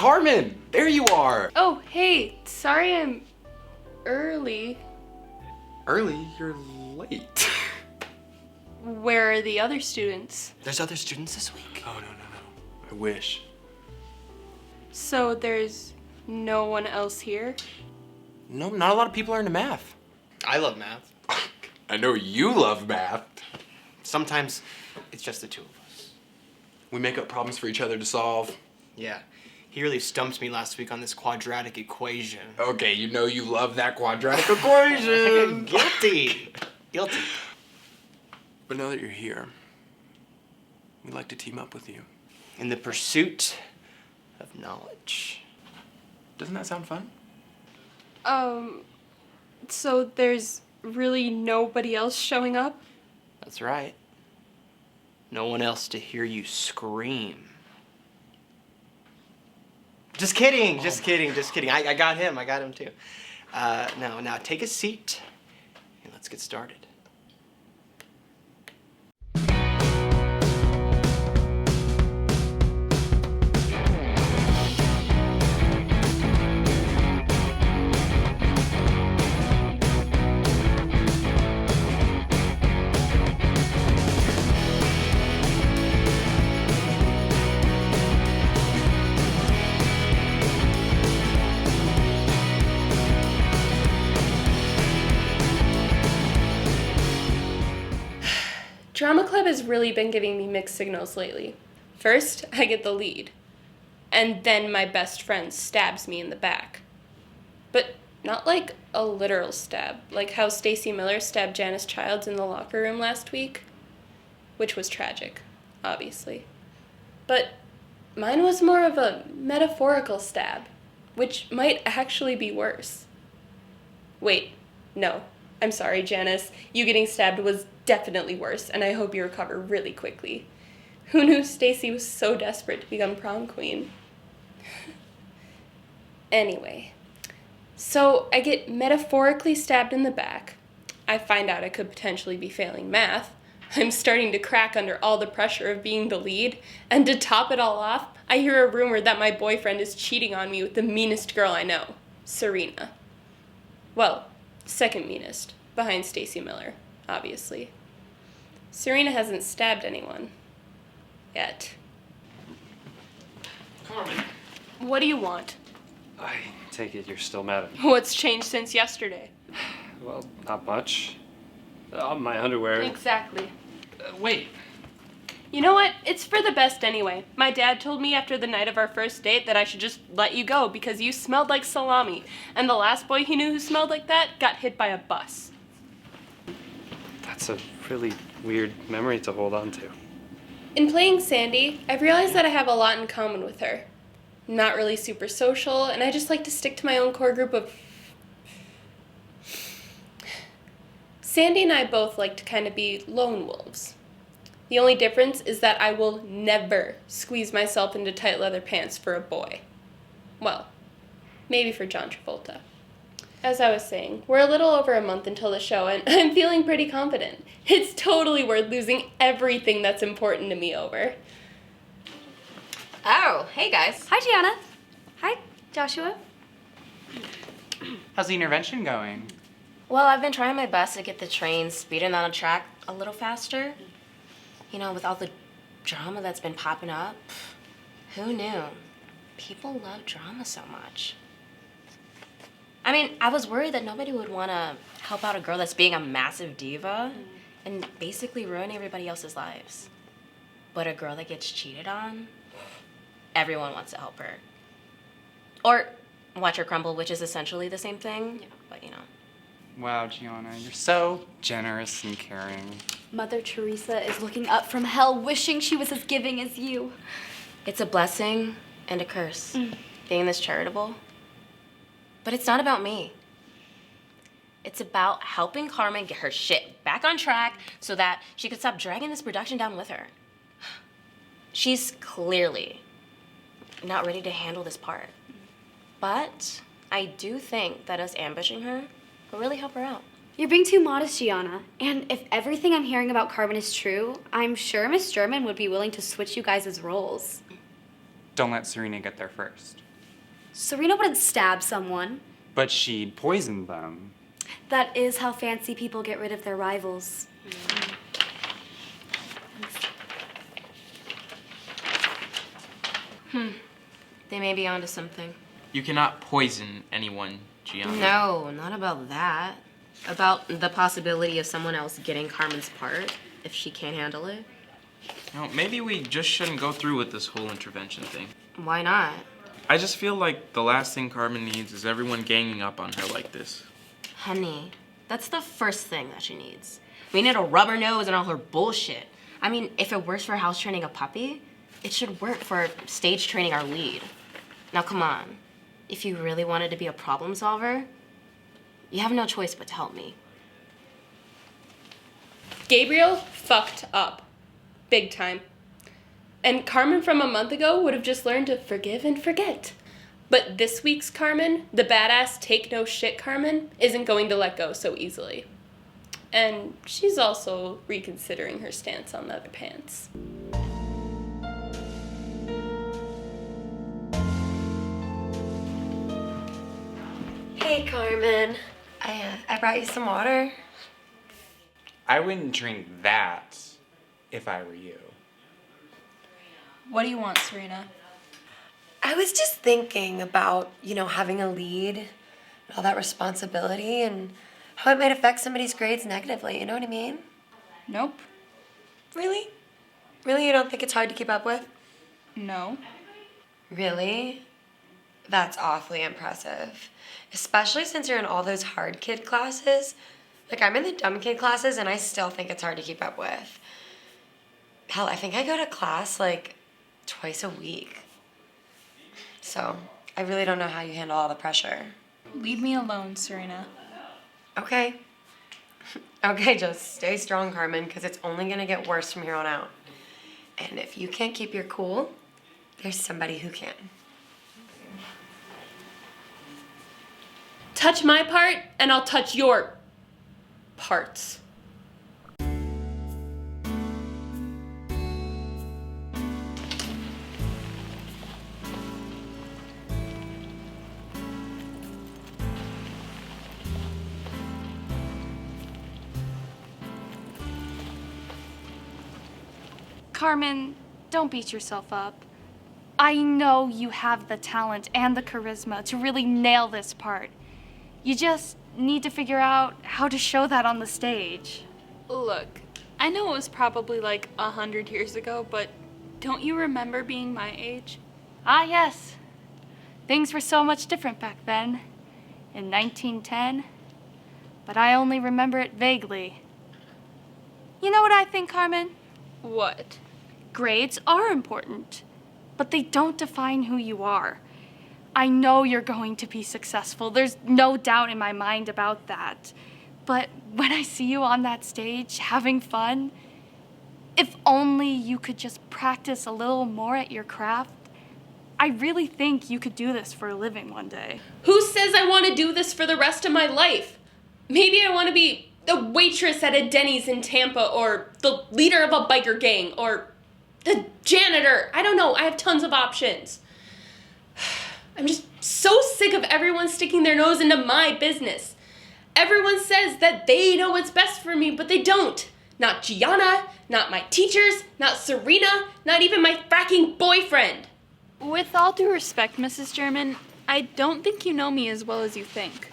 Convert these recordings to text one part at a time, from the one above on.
Karmin! There you are! Oh, hey, sorry I'm early. Early? You're late. Where are the other students? There's other students this week? Oh, no. I wish. So there's no one else here? No, not a lot of people are into math. I love math. I know you love math. Sometimes it's just the two of us. We make up problems for each other to solve. Yeah, he really stumped me last week on this quadratic equation. Okay, you know you love that quadratic equation. Guilty. But now that you're here, we'd like to team up with you. In the pursuit of knowledge. Doesn't that sound fun? So there's really nobody else showing up? That's right. No one else to hear you scream. Just kidding. I got him too. Now take a seat and let's get started. Drama Club has really been giving me mixed signals lately. First, I get the lead. And then my best friend stabs me in the back. But not like a literal stab, like how Stacy Miller stabbed Janice Childs in the locker room last week. Which was tragic, obviously. But mine was more of a metaphorical stab, which might actually be worse. Wait, no. I'm sorry, Janice. You getting stabbed was definitely worse, and I hope you recover really quickly. Who knew Stacy was so desperate to become prom queen? Anyway, so I get metaphorically stabbed in the back. I find out I could potentially be failing math. I'm starting to crack under all the pressure of being the lead, and to top it all off, I hear a rumor that my boyfriend is cheating on me with the meanest girl I know, Serena. Well, second meanest, behind Stacy Miller, obviously. Serena hasn't stabbed anyone. Yet. Karmin. What do you want? I take it you're still mad at me. What's changed since yesterday? Well, not much. My underwear. Exactly. Wait. You know what? It's for the best anyway. My dad told me after the night of our first date that I should just let you go because you smelled like salami. And the last boy he knew who smelled like that got hit by a bus. That's a really weird memory to hold on to. In playing Sandy, I've realized that I have a lot in common with her. I'm not really super social, and I just like to stick to my own core group of... Sandy and I both like to kind of be lone wolves. The only difference is that I will never squeeze myself into tight leather pants for a boy. Well, maybe for John Travolta. As I was saying, we're a little over a month until the show, and I'm feeling pretty confident. It's totally worth losing everything that's important to me over. Oh, hey guys. Hi, Gianna. Hi, Joshua. How's the intervention going? Well, I've been trying my best to get the train speeding on a track a little faster. You know, with all the drama that's been popping up. Who knew? People love drama so much. I mean, I was worried that nobody would want to help out a girl that's being a massive diva and basically ruining everybody else's lives. But a girl that gets cheated on, everyone wants to help her. Or watch her crumble, which is essentially the same thing, but you know. Wow, Gianna, you're so generous and caring. Mother Teresa is looking up from hell, wishing she was as giving as you. It's a blessing and a curse, being this charitable. But it's not about me. It's about helping Karmin get her shit back on track so that she could stop dragging this production down with her. She's clearly not ready to handle this part. But I do think that us ambushing her will really help her out. You're being too modest, Gianna. And if everything I'm hearing about Karmin is true, I'm sure Miss German would be willing to switch you guys' roles. Don't let Serena get there first. Serena wouldn't stab someone. But she poisoned them. That is how fancy people get rid of their rivals. They may be onto something. You cannot poison anyone, Gianna. No, not about that. About the possibility of someone else getting Carmen's part if she can't handle it. No, maybe we just shouldn't go through with this whole intervention thing. Why not? I just feel like the last thing Carmen needs is everyone ganging up on her like this. Honey, that's the first thing that she needs. We need a rubber nose and all her bullshit. I mean, if it works for house training a puppy, it should work for stage training our lead. Now come on. If you really wanted to be a problem solver, you have no choice but to help me. Gabriel fucked up. Big time. And Karmin from a month ago would have just learned to forgive and forget. But this week's Karmin, the badass take no shit Karmin, isn't going to let go so easily. And she's also reconsidering her stance on leather pants. Hey, Karmin. I brought you some water. I wouldn't drink that if I were you. What do you want, Serena? I was just thinking about, having a lead and all that responsibility and how it might affect somebody's grades negatively. You know what I mean? Nope. Really? Really, you don't think it's hard to keep up with? No. Really? That's awfully impressive. Especially since you're in all those hard kid classes. Like, I'm in the dumb kid classes and I still think it's hard to keep up with. Hell, I think I go to class like twice a week. So, I really don't know how you handle all the pressure. Leave me alone, Serena. Okay. Okay, just stay strong, Karmin, because it's only gonna get worse from here on out. And if you can't keep your cool, there's somebody who can. Touch my part, and I'll touch your parts. Karmin, don't beat yourself up. I know you have the talent and the charisma to really nail this part. You just need to figure out how to show that on the stage. Look, I know it was probably like 100 years ago, but don't you remember being my age? Ah, yes. Things were so much different back then, in 1910, but I only remember it vaguely. You know what I think, Karmin? What? Grades are important, but they don't define who you are. I know you're going to be successful. There's no doubt in my mind about that. But when I see you on that stage having fun, if only you could just practice a little more at your craft, I really think you could do this for a living one day. Who says I want to do this for the rest of my life? Maybe I want to be the waitress at a Denny's in Tampa, or the leader of a biker gang, or the janitor. I don't know. I have tons of options. I'm just so sick of everyone sticking their nose into my business. Everyone says that they know what's best for me, but they don't. Not Gianna, not my teachers, not Serena, not even my fracking boyfriend. With all due respect, Mrs. German, I don't think you know me as well as you think.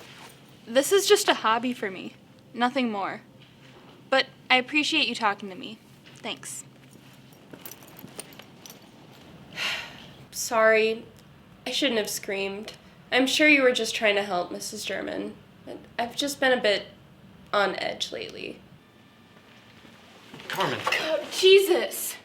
This is just a hobby for me, nothing more. But I appreciate you talking to me. Thanks. Sorry, I shouldn't have screamed. I'm sure you were just trying to help, Mrs. German. I've just been a bit on edge lately. Carmen, Oh, Jesus!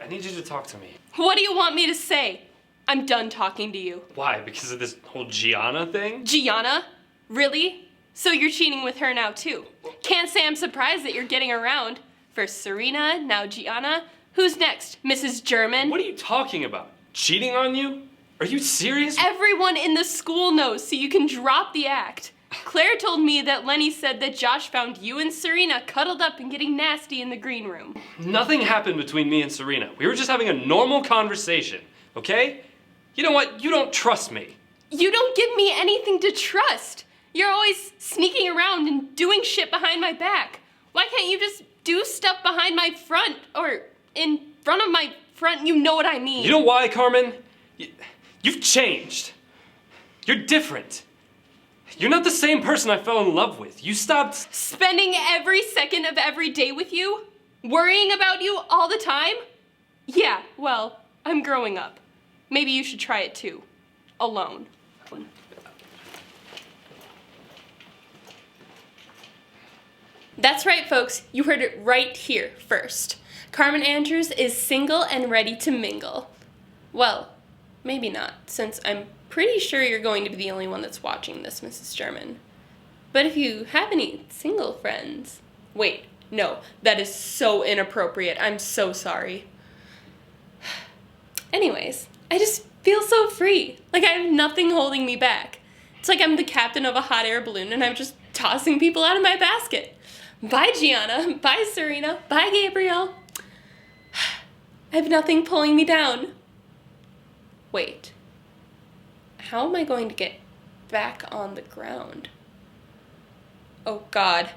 I need you to talk to me. What do you want me to say? I'm done talking to you. Why? Because of this whole Gianna thing? Gianna? Really? So you're cheating with her now too? Can't say I'm surprised that you're getting around. First Serena, now Gianna. Who's next, Mrs. German? What are you talking about? Cheating on you? Are you serious? Everyone in the school knows, so you can drop the act. Claire told me that Lenny said that Josh found you and Serena cuddled up and getting nasty in the green room. Nothing happened between me and Serena. We were just having a normal conversation, okay? You know what? You don't trust me. You don't give me anything to trust. You're always sneaking around and doing shit behind my back. Why can't you just do stuff behind my front or in front of my front? You know what I mean. You know why, Karmin? You've changed. You're different. You're not the same person I fell in love with. You stopped spending every second of every day with you? Worrying about you all the time? Yeah, well, I'm growing up. Maybe you should try it too. Alone. That's right, folks. You heard it right here first. Karmin Andrews is single and ready to mingle. Well, maybe not, since I'm pretty sure you're going to be the only one that's watching this, Mrs. German. But if you have any single friends... Wait, no, that is so inappropriate. I'm so sorry. Anyways, I just feel so free. Like I have nothing holding me back. It's like I'm the captain of a hot air balloon and I'm just tossing people out of my basket. Bye, Gianna. Bye, Serena. Bye, Gabriel. I have nothing pulling me down. Wait. How am I going to get back on the ground? Oh, God.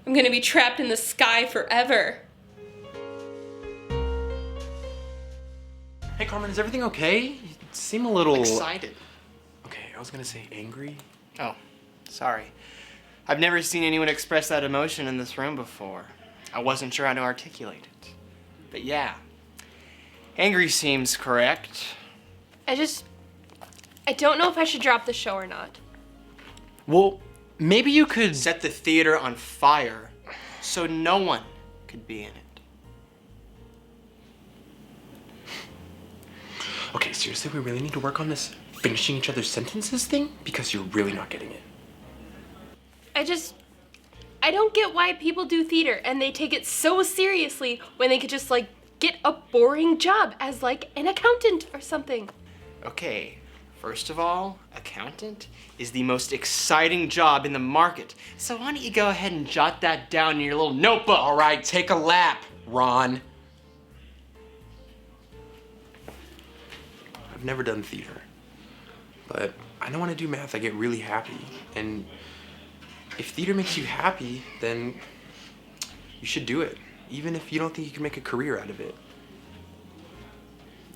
I'm going to be trapped in the sky forever. Hey, Karmin, is everything okay? You seem a little... Excited. Okay, I was gonna say angry. Oh, sorry. I've never seen anyone express that emotion in this room before. I wasn't sure how to articulate it. But yeah, angry seems correct. I don't know if I should drop the show or not. Well, maybe you could... Set the theater on fire so no one could be in it. Okay, seriously, we really need to work on this finishing each other's sentences thing? Because you're really not getting it. I don't get why people do theater and they take it so seriously when they could just, like, get a boring job as, like, an accountant or something. Okay, first of all, accountant is the most exciting job in the market. So why don't you go ahead and jot that down in your little notebook? All right, take a lap, Ron. I've never done theater, but I know when I do math, I get really happy. And if theater makes you happy, then you should do it, even if you don't think you can make a career out of it.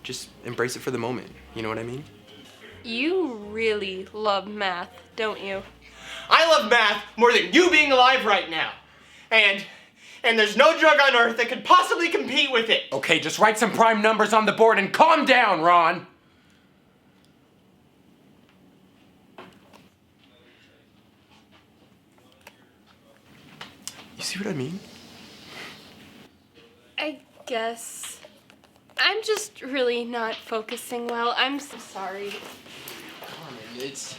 Just embrace it for the moment, you know what I mean? You really love math, don't you? I love math more than you being alive right now. And there's no drug on earth that could possibly compete with it. Okay, just write some prime numbers on the board and calm down, Ron. You see what I mean? I guess. I'm just really not focusing well. I'm so sorry. Karmin, it's...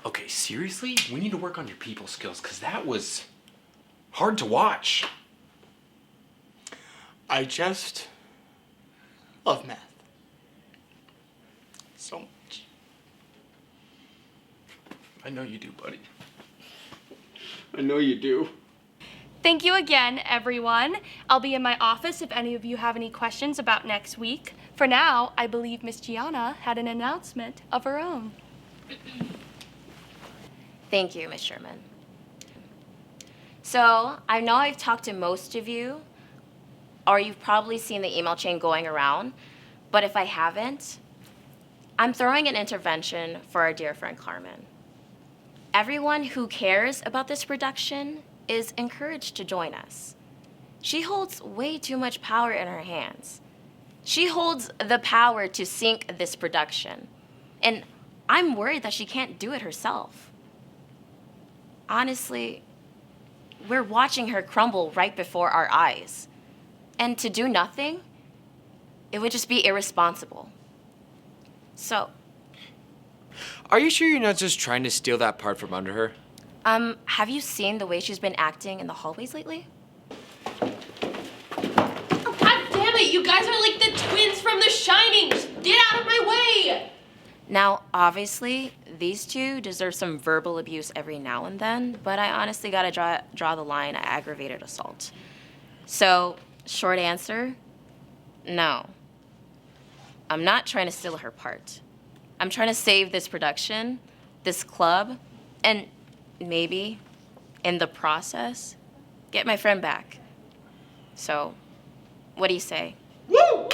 Okay, seriously? We need to work on your people skills, because that was hard to watch. I just love math. So much. I know you do, buddy. I know you do. Thank you again, everyone. I'll be in my office if any of you have any questions about next week. For now, I believe Miss Gianna had an announcement of her own. Thank you, Ms. Sherman. So, I know I've talked to most of you, or you've probably seen the email chain going around, but if I haven't, I'm throwing an intervention for our dear friend Karmin. Everyone who cares about this production is encouraged to join us. She holds way too much power in her hands. She holds the power to sink this production, and I'm worried that she can't do it herself. Honestly, we're watching her crumble right before our eyes. And to do nothing, it would just be irresponsible. So, are you sure you're not just trying to steal that part from under her? have you seen the way she's been acting in the hallways lately? Oh, God damn it! You guys are like the twins from The Shining! Just get out of my way! Now, obviously, these two deserve some verbal abuse every now and then, but I honestly gotta draw the line at aggravated assault. So, short answer, no. I'm not trying to steal her part. I'm trying to save this production, this club, and maybe, in the process, get my friend back. So, what do you say? Woo! Oh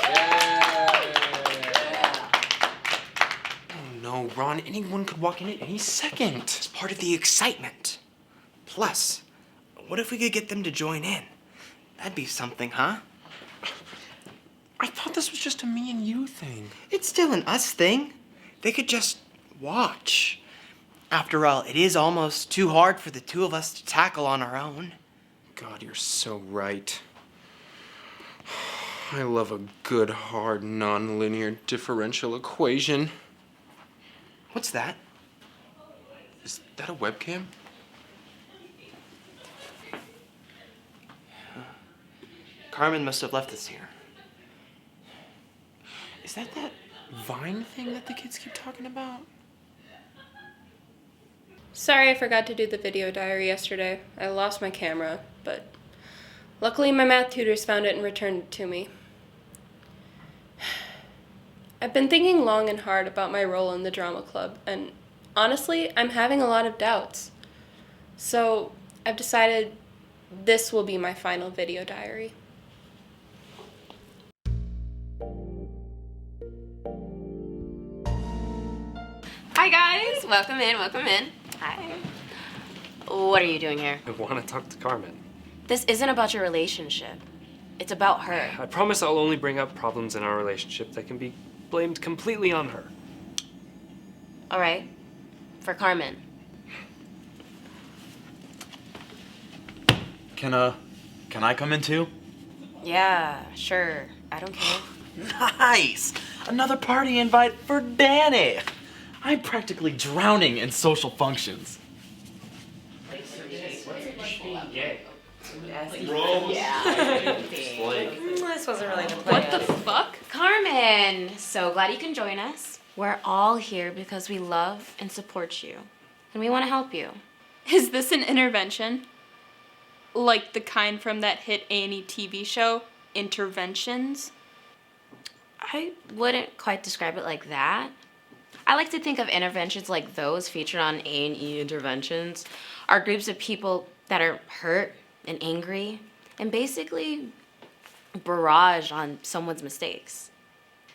no, Ron, anyone could walk in at any second. It's part of the excitement. Plus, what if we could get them to join in? That'd be something, huh? I thought this was just a me and you thing. It's still an us thing. They could just watch. After all, it is almost too hard for the two of us to tackle on our own. God, you're so right. I love a good, hard, non-linear differential equation. What's that? Is that a webcam? Karmin must have left us here. Is that Vine thing that the kids keep talking about? Sorry I forgot to do the video diary yesterday. I lost my camera, but luckily my math tutors found it and returned it to me. I've been thinking long and hard about my role in the drama club, and honestly, I'm having a lot of doubts. So I've decided this will be my final video diary. Hi guys, welcome in, welcome in. Hi. What are you doing here? I want to talk to Karmin. This isn't about your relationship. It's about her. I promise I'll only bring up problems in our relationship that can be blamed completely on her. All right. For Karmin. Can I come in too? Yeah, sure. I don't care. Nice! Another party invite for Danny! I'm practically drowning in social functions. This wasn't really the plan. What the fuck? Karmin! So glad you can join us. We're all here because we love and support you. And we want to help you. Is this an intervention? Like the kind from that hit A&E TV show, Interventions? I wouldn't quite describe it like that. I like to think of interventions like those featured on A&E Interventions are groups of people that are hurt and angry and basically barrage on someone's mistakes.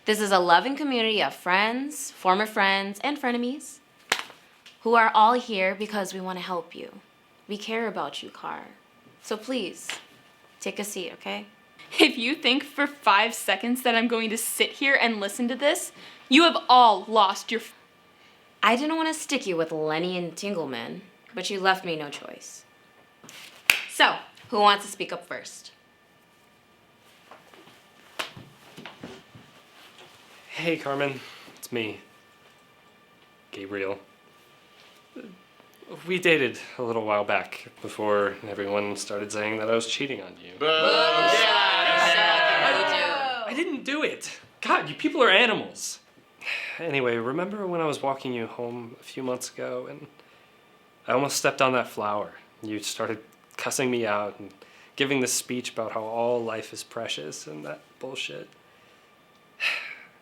This is a loving community of friends, former friends, and frenemies who are all here because we want to help you. We care about you, Kar. So please, take a seat, okay? If you think for 5 seconds that I'm going to sit here and listen to this, you have all lost your... I didn't want to stick you with Lenny and Tingleman, but you left me no choice. So, who wants to speak up first? Hey, Karmin. It's me. Gabriel. We dated a little while back before everyone started saying that I was cheating on you. I didn't do it. God, you people are animals. Anyway, remember when I was walking you home a few months ago and I almost stepped on that flower? You started cussing me out and giving this speech about how all life is precious and that bullshit.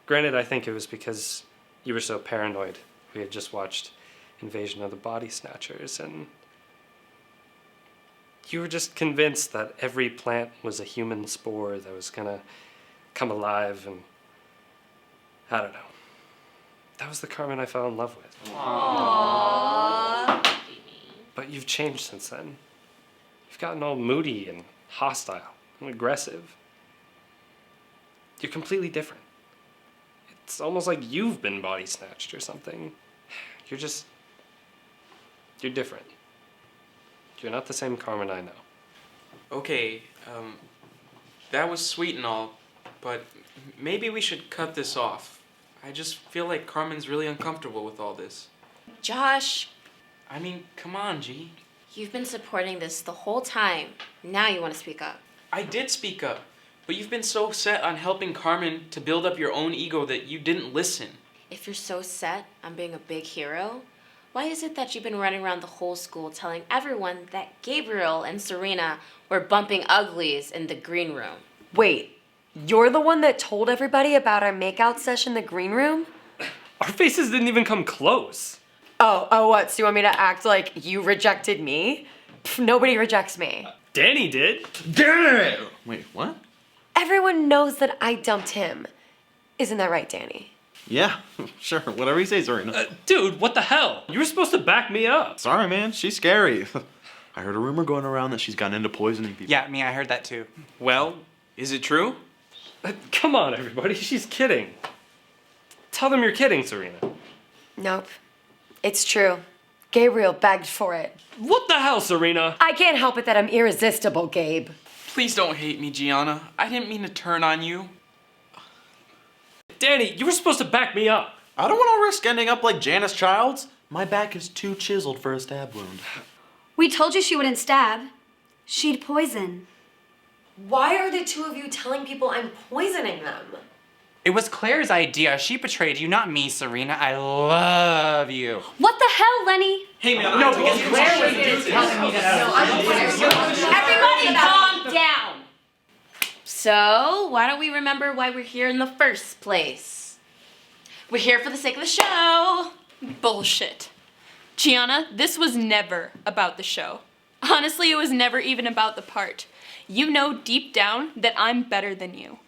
Granted, I think it was because you were so paranoid. We had just watched Invasion of the Body Snatchers and you were just convinced that every plant was a human spore that was gonna come alive, and I don't know. That was the Karmin I fell in love with. Aww. But you've changed since then. You've gotten all moody and hostile and aggressive. You're completely different. It's almost like you've been body snatched or something. You're different. You're not the same Karmin I know. Okay, that was sweet and all, but maybe we should cut this off. I just feel like Karmin's really uncomfortable with all this. Josh. I mean, come on, G. You've been supporting this the whole time. Now you want to speak up. I did speak up, but you've been so set on helping Karmin to build up your own ego that you didn't listen. If you're so set on being a big hero, why is it that you've been running around the whole school telling everyone that Gabriel and Serena were bumping uglies in the green room? Wait, You're the one that told everybody about our makeout session in the green room? Our faces didn't even come close. Oh, what? So you want me to act like you rejected me? Pff, nobody rejects me. Danny did. Danny! Wait, what? Everyone knows that I dumped him. Isn't that right, Danny? Yeah, sure. Whatever you say, Serena. Dude, what the hell? You were supposed to back me up. Sorry, man. She's scary. I heard a rumor going around that she's gotten into poisoning people. Yeah, I heard that too. Well, is it true? Come on, everybody. She's kidding. Tell them you're kidding, Serena. Nope. It's true. Gabriel begged for it. What the hell, Serena? I can't help it that I'm irresistible, Gabe. Please don't hate me, Gianna. I didn't mean to turn on you. Danny, you were supposed to back me up. I don't want to risk ending up like Janice Childs. My back is too chiseled for a stab wound. We told you she wouldn't stab. She'd poison. Why are the two of you telling people I'm poisoning them? It was Claire's idea. She betrayed you, not me, Serena. I love you. What the hell, Lenny? Hey, man, No, because Claire was telling me that. Everybody calm down. So, why don't we remember why we're here in the first place? We're here for the sake of the show. Bullshit. Gianna, this was never about the show. Honestly, it was never even about the part. You know deep down that I'm better than you.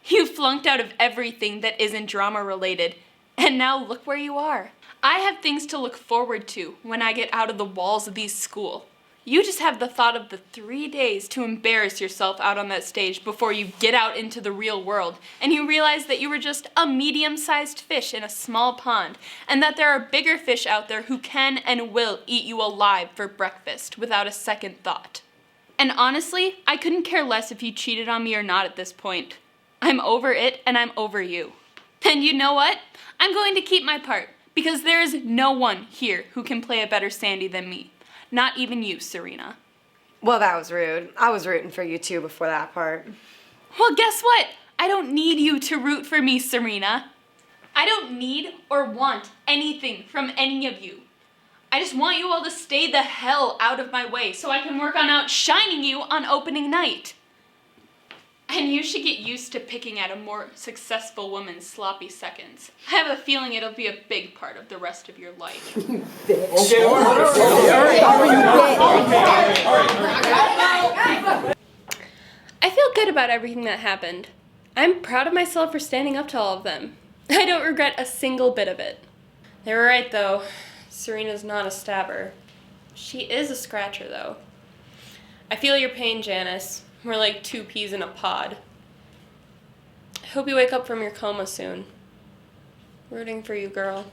You flunked out of everything that isn't drama related, and now look where you are. I have things to look forward to when I get out of the walls of these school. You just have the thought of the 3 days to embarrass yourself out on that stage before you get out into the real world, and you realize that you were just a medium-sized fish in a small pond, and that there are bigger fish out there who can and will eat you alive for breakfast without a second thought. And honestly, I couldn't care less if you cheated on me or not at this point. I'm over it, and I'm over you. And you know what? I'm going to keep my part, because there is no one here who can play a better Sandy than me. Not even you, Serena. Well, that was rude. I was rooting for you too before that part. Well, guess what? I don't need you to root for me, Serena. I don't need or want anything from any of you. I just want you all to stay the hell out of my way so I can work on outshining you on opening night. And you should get used to picking at a more successful woman's sloppy seconds. I have a feeling it'll be a big part of the rest of your life. I feel good about everything that happened. I'm proud of myself for standing up to all of them. I don't regret a single bit of it. They were right, though. Serena's not a stabber. She is a scratcher, though. I feel your pain, Janice. We're like 2 peas in a pod. I hope you wake up from your coma soon. Rooting for you, girl.